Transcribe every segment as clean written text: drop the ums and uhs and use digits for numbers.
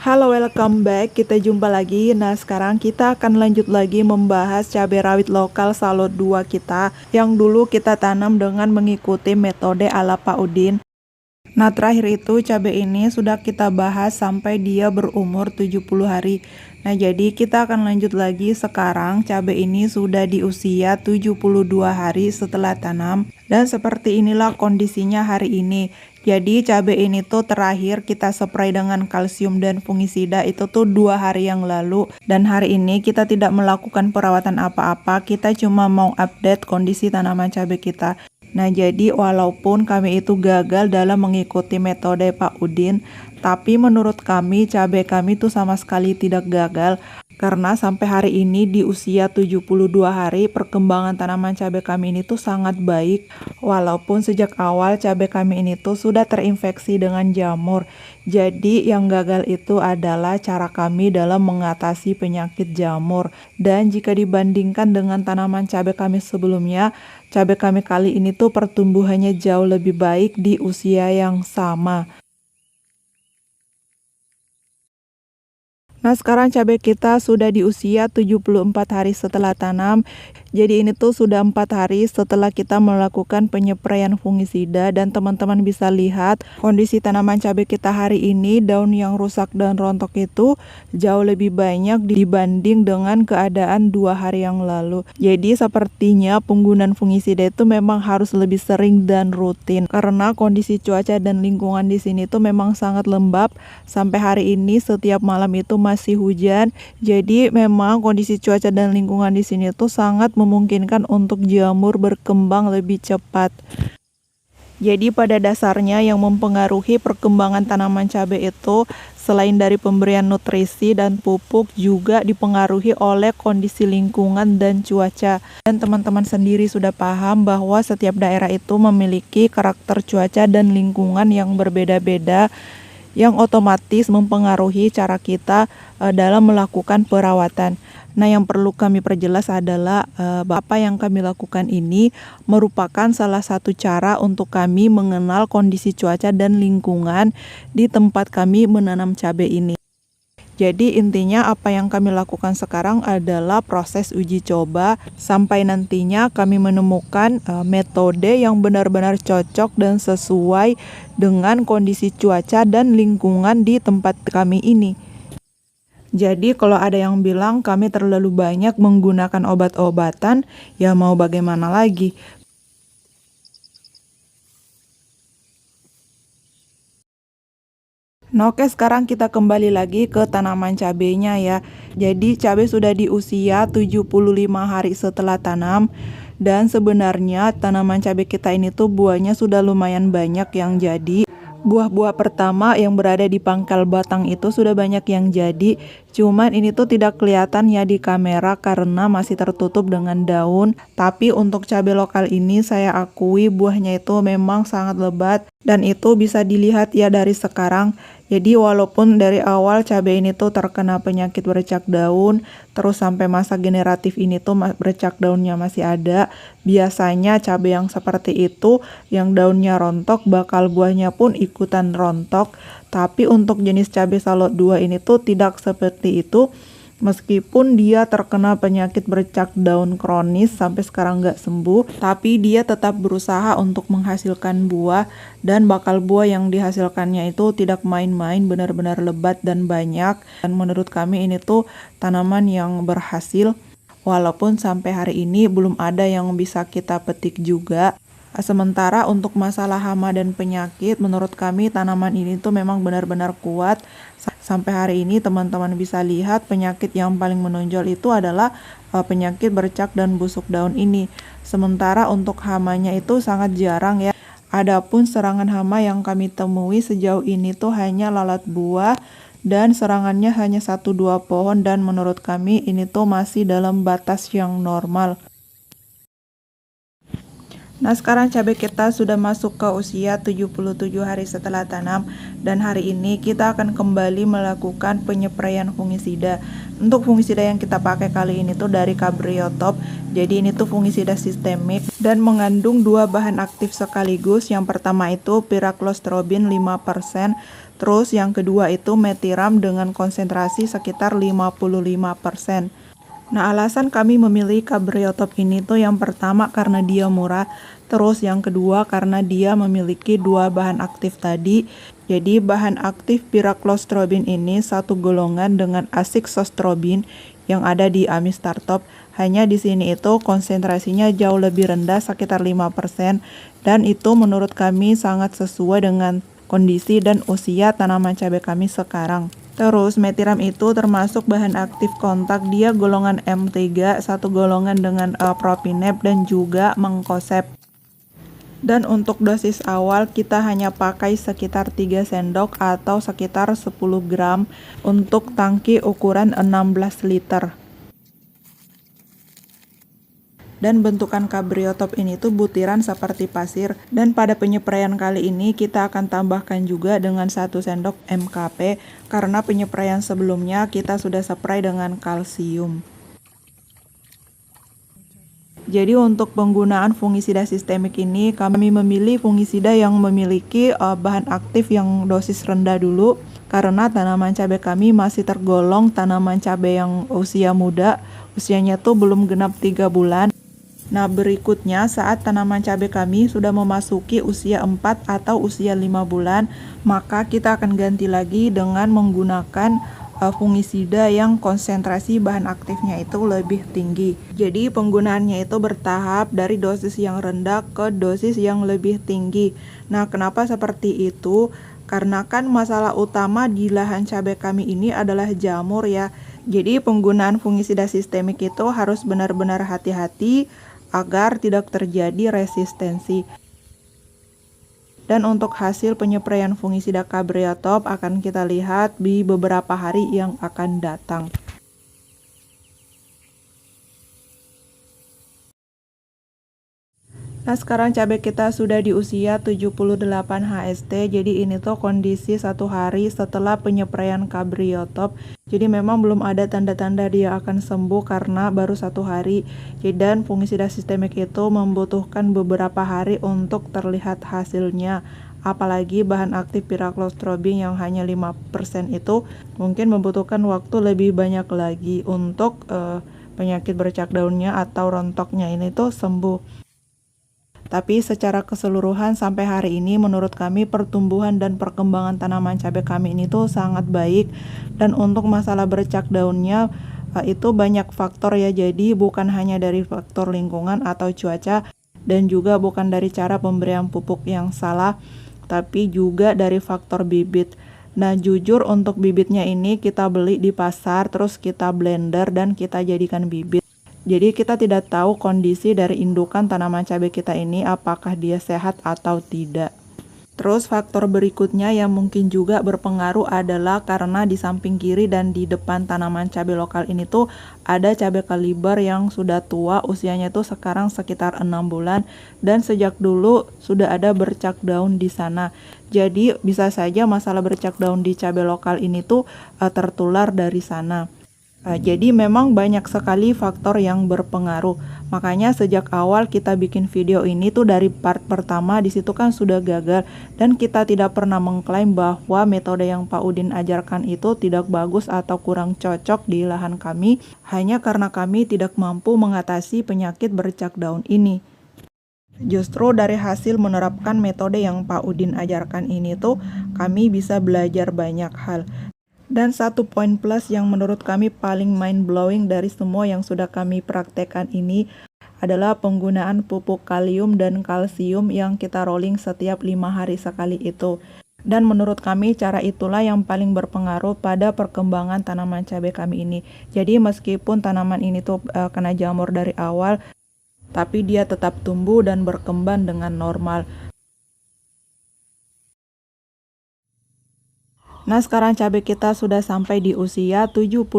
Halo, welcome back. Kita jumpa lagi. Nah, sekarang kita akan lanjut lagi membahas cabai rawit lokal Salot 2 kita yang dulu kita tanam dengan mengikuti metode ala Pak Udin. Nah, terakhir itu cabai ini sudah kita bahas sampai dia berumur 70 hari. Nah, jadi kita akan lanjut lagi. Sekarang cabai ini sudah di usia 72 hari setelah tanam. Dan seperti inilah kondisinya hari ini. Jadi cabai ini tuh terakhir kita spray dengan kalsium dan fungisida itu tuh 2 hari yang lalu. Dan hari ini kita tidak melakukan perawatan apa-apa. Kita cuma mau update kondisi tanaman cabai kita. Nah, jadi walaupun kami itu gagal dalam mengikuti metode Pak Udin, tapi menurut kami cabai kami itu sama sekali tidak gagal. Karena sampai hari ini di usia 72 hari perkembangan tanaman cabai kami ini tuh sangat baik. Walaupun sejak awal cabai kami ini tuh sudah terinfeksi dengan jamur. Jadi yang gagal itu adalah cara kami dalam mengatasi penyakit jamur. Dan jika dibandingkan dengan tanaman cabai kami sebelumnya, cabai kami kali ini tuh pertumbuhannya jauh lebih baik di usia yang sama. Nah, sekarang cabai kita sudah di usia 74 hari setelah tanam. Jadi ini tuh sudah 4 hari setelah kita melakukan penyepraian fungisida, dan teman-teman bisa lihat kondisi tanaman cabai kita hari ini, daun yang rusak dan rontok itu jauh lebih banyak dibanding dengan keadaan 2 hari yang lalu. Jadi sepertinya penggunaan fungisida itu memang harus lebih sering dan rutin karena kondisi cuaca dan lingkungan di sini tuh memang sangat lembab. Sampai hari ini setiap malam itu masih hujan. Jadi memang kondisi cuaca dan lingkungan di sini tuh sangat memungkinkan untuk jamur berkembang lebih cepat. Jadi pada dasarnya yang mempengaruhi perkembangan tanaman cabai itu selain dari pemberian nutrisi dan pupuk juga dipengaruhi oleh kondisi lingkungan dan cuaca. Dan teman-teman sendiri sudah paham bahwa setiap daerah itu memiliki karakter cuaca dan lingkungan yang berbeda-beda, yang otomatis mempengaruhi cara kita dalam melakukan perawatan. Nah, yang perlu kami perjelas adalah apa yang kami lakukan ini merupakan salah satu cara untuk kami mengenal kondisi cuaca dan lingkungan di tempat kami menanam cabai ini. Jadi intinya apa yang kami lakukan sekarang adalah proses uji coba sampai nantinya kami menemukan metode yang benar-benar cocok dan sesuai dengan kondisi cuaca dan lingkungan di tempat kami ini. Jadi kalau ada yang bilang kami terlalu banyak menggunakan obat-obatan, ya mau bagaimana lagi. Nah, oke, sekarang kita kembali lagi ke tanaman cabenya ya. Jadi cabai sudah di usia 75 hari setelah tanam. Dan sebenarnya tanaman cabai kita ini tuh buahnya sudah lumayan banyak yang jadi. Buah-buah pertama yang berada di pangkal batang itu sudah banyak yang jadi. Cuman ini tuh tidak kelihatan ya di kamera karena masih tertutup dengan daun. Tapi untuk cabai lokal ini saya akui buahnya itu memang sangat lebat. Dan itu bisa dilihat ya dari sekarang. Jadi walaupun dari awal cabai ini tuh terkena penyakit bercak daun, terus sampai masa generatif ini tuh bercak daunnya masih ada, biasanya cabai yang seperti itu, yang daunnya rontok, bakal buahnya pun ikutan rontok. Tapi untuk jenis cabai Salot 2 ini tuh tidak seperti itu. Meskipun dia terkena penyakit bercak daun kronis sampai sekarang nggak sembuh, tapi dia tetap berusaha untuk menghasilkan buah, dan bakal buah yang dihasilkannya itu tidak main-main, benar-benar lebat dan banyak. Dan menurut kami ini tuh tanaman yang berhasil, walaupun sampai hari ini belum ada yang bisa kita petik juga. Sementara untuk masalah hama dan penyakit, menurut kami tanaman ini tuh memang benar-benar kuat. Sampai hari ini teman-teman bisa lihat penyakit yang paling menonjol itu adalah penyakit bercak dan busuk daun ini. Sementara untuk hamanya itu sangat jarang ya. Adapun serangan hama yang kami temui sejauh ini tuh hanya lalat buah, dan serangannya hanya 1-2 pohon, dan menurut kami ini tuh masih dalam batas yang normal. Nah, sekarang cabai kita sudah masuk ke usia 77 hari setelah tanam, dan hari ini kita akan kembali melakukan penyepraian fungisida. Untuk fungisida yang kita pakai kali ini tuh dari Cabriotop. Jadi ini tuh fungisida sistemik dan mengandung dua bahan aktif sekaligus. Yang pertama itu Pyraclostrobin 5%, terus yang kedua itu Metiram dengan konsentrasi sekitar 55%. Nah, alasan kami memilih Cabriotop ini tuh yang pertama karena dia murah, terus yang kedua karena dia memiliki dua bahan aktif tadi. Jadi bahan aktif Pyraclostrobin ini satu golongan dengan Azoxystrobin yang ada di Amistartop. Hanya di sini itu konsentrasinya jauh lebih rendah, sekitar 5%, dan itu menurut kami sangat sesuai dengan kondisi dan usia tanaman cabai kami sekarang. Terus Metiram itu termasuk bahan aktif kontak, dia golongan M3, satu golongan dengan Propinep dan juga Mengkosep. Dan untuk dosis awal kita hanya pakai sekitar 3 sendok atau sekitar 10 gram untuk tangki ukuran 16 liter. Dan bentukan Cabriotop ini tuh butiran seperti pasir, dan pada penyepraian kali ini kita akan tambahkan juga dengan 1 sendok MKP karena penyepraian sebelumnya kita sudah spray dengan kalsium. Jadi untuk penggunaan fungisida sistemik ini kami memilih fungisida yang memiliki bahan aktif yang dosis rendah dulu, karena tanaman cabai kami masih tergolong tanaman cabai yang usia muda, usianya tuh belum genap 3 bulan. Nah, berikutnya saat tanaman cabai kami sudah memasuki usia 4 atau usia 5 bulan, maka kita akan ganti lagi dengan menggunakan fungisida yang konsentrasi bahan aktifnya itu lebih tinggi. Jadi penggunaannya itu bertahap dari dosis yang rendah ke dosis yang lebih tinggi. Nah, kenapa seperti itu? Karena kan masalah utama di lahan cabai kami ini adalah jamur ya. Jadi penggunaan fungisida sistemik itu harus benar-benar hati-hati agar tidak terjadi resistensi. Dan untuk hasil penyepraian fungisida Cabriotop akan kita lihat di beberapa hari yang akan datang. Nah, sekarang cabai kita sudah di usia 78 HST. Jadi ini tuh kondisi 1 hari setelah penyepraian Cabriotop. Jadi memang belum ada tanda-tanda dia akan sembuh karena baru 1 hari. Dan fungisida sistemik itu membutuhkan beberapa hari untuk terlihat hasilnya. Apalagi bahan aktif Pyraclostrobin yang hanya 5% itu mungkin membutuhkan waktu lebih banyak lagi untuk penyakit bercak daunnya atau rontoknya ini tuh sembuh. Tapi secara keseluruhan sampai hari ini menurut kami pertumbuhan dan perkembangan tanaman cabai kami ini tuh sangat baik. Dan untuk masalah bercak daunnya itu banyak faktor ya, jadi bukan hanya dari faktor lingkungan atau cuaca, dan juga bukan dari cara pemberian pupuk yang salah, tapi juga dari faktor bibit. Nah, jujur untuk bibitnya ini kita beli di pasar, terus kita blender dan kita jadikan bibit. Jadi kita tidak tahu kondisi dari indukan tanaman cabai kita ini apakah dia sehat atau tidak. Terus faktor berikutnya yang mungkin juga berpengaruh adalah karena di samping kiri dan di depan tanaman cabai lokal ini tuh ada cabai kaliber yang sudah tua, usianya tuh sekarang sekitar 6 bulan, dan sejak dulu sudah ada bercak daun di sana. Jadi bisa saja masalah bercak daun di cabai lokal ini tuh tertular dari sana. Jadi memang banyak sekali faktor yang berpengaruh. Makanya sejak awal kita bikin video ini tuh dari part pertama disitu kan sudah gagal, dan kita tidak pernah mengklaim bahwa metode yang Pak Udin ajarkan itu tidak bagus atau kurang cocok di lahan kami, hanya karena kami tidak mampu mengatasi penyakit bercak daun ini. Justru dari hasil menerapkan metode yang Pak Udin ajarkan ini tuh kami bisa belajar banyak hal. Dan satu poin plus yang menurut kami paling mind blowing dari semua yang sudah kami praktekkan ini adalah penggunaan pupuk kalium dan kalsium yang kita rolling setiap 5 hari sekali itu. Dan menurut kami cara itulah yang paling berpengaruh pada perkembangan tanaman cabai kami ini. Jadi meskipun tanaman ini tuh kena jamur dari awal, tapi dia tetap tumbuh dan berkembang dengan normal. Nah, sekarang cabai kita sudah sampai di usia 79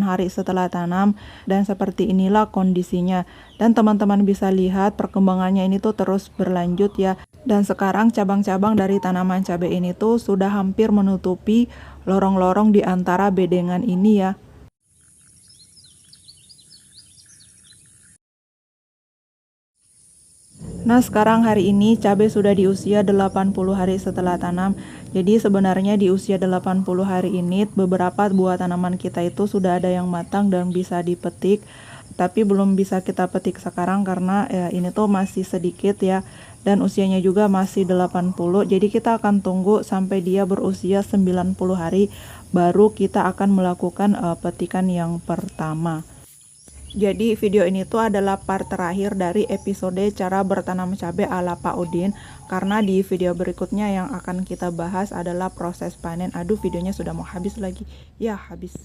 hari setelah tanam dan seperti inilah kondisinya. Dan teman-teman bisa lihat perkembangannya ini tuh terus berlanjut ya. Dan sekarang cabang-cabang dari tanaman cabai ini tuh sudah hampir menutupi lorong-lorong di antara bedengan ini ya. Nah, sekarang hari ini cabai sudah di usia 80 hari setelah tanam. Jadi sebenarnya di usia 80 hari ini beberapa buah tanaman kita itu sudah ada yang matang dan bisa dipetik. Tapi belum bisa kita petik sekarang karena ini tuh masih sedikit ya. Dan usianya juga masih 80. Jadi kita akan tunggu sampai dia berusia 90 hari baru kita akan melakukan petikan yang pertama. Jadi video ini tuh adalah part terakhir dari episode cara bertanam cabai ala Pak Udin. Karena di video berikutnya yang akan kita bahas adalah proses panen. Aduh, videonya sudah mau habis lagi. Ya, habis.